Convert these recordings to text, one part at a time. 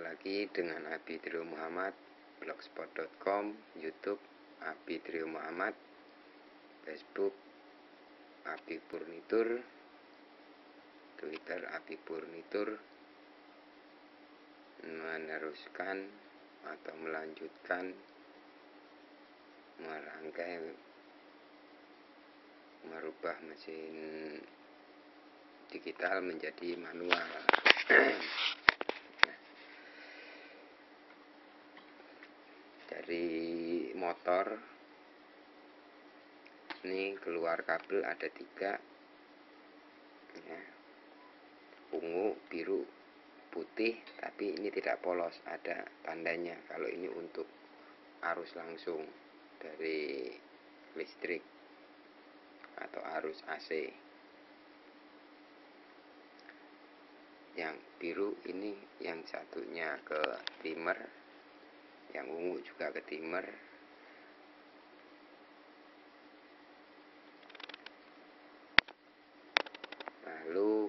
lagi dengan Abi Trio Muhammad, blogspot.com, YouTube Abi Trio Muhammad, Facebook Abi Purnitur, Twitter Abi Purnitur. Meneruskan atau melanjutkan merangkai merubah mesin digital menjadi manual. Dari motor ini keluar kabel ada 3 ya, ungu, biru, putih, tapi ini tidak polos, ada tandanya kalau ini untuk arus langsung dari listrik atau arus AC. Yang biru ini yang satunya ke dimmer, yang ungu juga ke dimmer. Lalu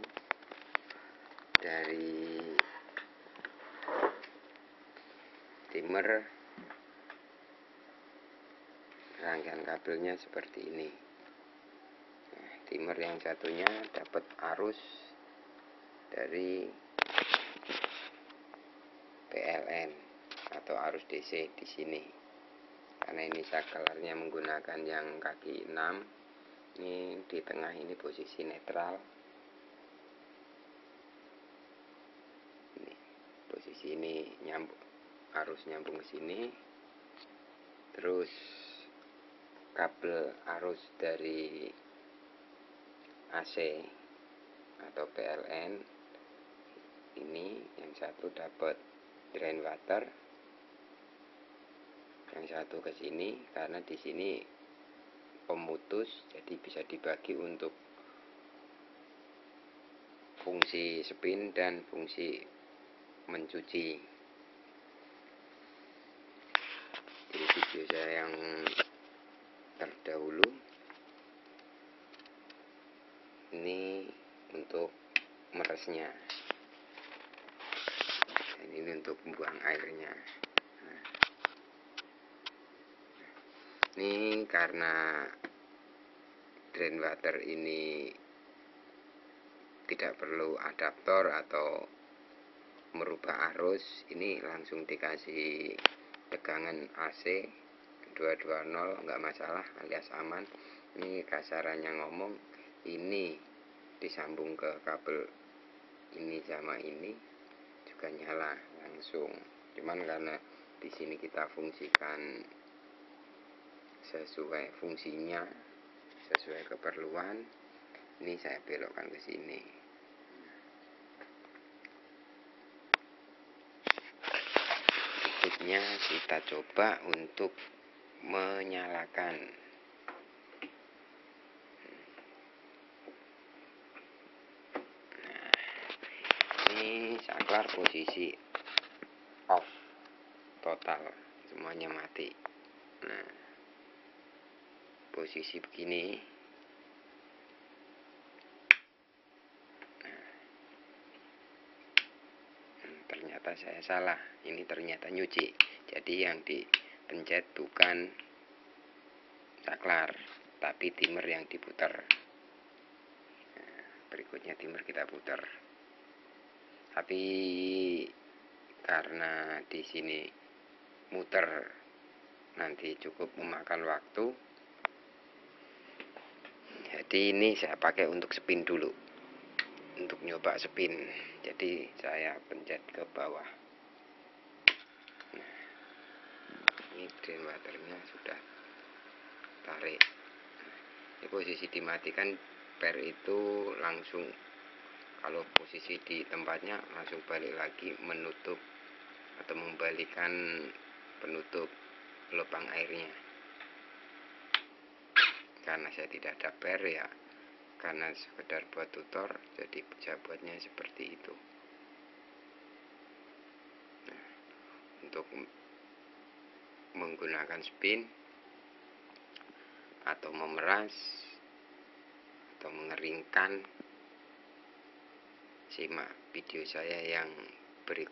dari dimmer rangkaian kabelnya seperti ini. Nah, dimmer yang satunya dapat arus dari PLN atau arus DC di sini. Karena ini saklarnya menggunakan yang kaki 6. Ini di tengah ini posisi netral. Ini posisi ini arus nyambung ke sini. Terus kabel arus dari AC atau PLN ini yang satu dapat drain water, yang satu ke sini karena di sini pemutus, jadi bisa dibagi untuk fungsi spin dan fungsi mencuci. Di video saya yang terdahulu ini untuk meresnya, dan ini untuk buang airnya. Ini karena drain water ini tidak perlu adaptor atau merubah arus, ini langsung dikasih tegangan AC 220, nggak masalah alias aman. Ini kasarannya ngomong, ini disambung ke kabel ini sama ini juga nyala langsung. Cuman karena di sini kita fungsikan sesuai fungsinya, sesuai keperluan, ini saya belokkan ke sini. Berikutnya kita coba untuk menyalakan. Nah, ini saklar posisi off total, semuanya mati. Nah, posisi begini. Ternyata saya salah, ini ternyata nyuci. Jadi yang dipencet bukan saklar, tapi dimmer yang diputar. Nah, berikutnya dimmer kita putar. Tapi karena di sini muter nanti cukup memakan waktu, jadi ini saya pakai untuk spin dulu, untuk nyoba spin. Jadi saya pencet ke bawah. Nah, ini drain waternya sudah tarik. Ini posisi dimatikan, per itu langsung, kalau posisi di tempatnya langsung balik lagi menutup atau membalikan penutup lubang airnya. Karena saya tidak ada per ya, karena sekedar buat tutor, jadi saya buatnya seperti itu. Nah, untuk menggunakan spin atau memeras atau mengeringkan, simak video saya yang berikut.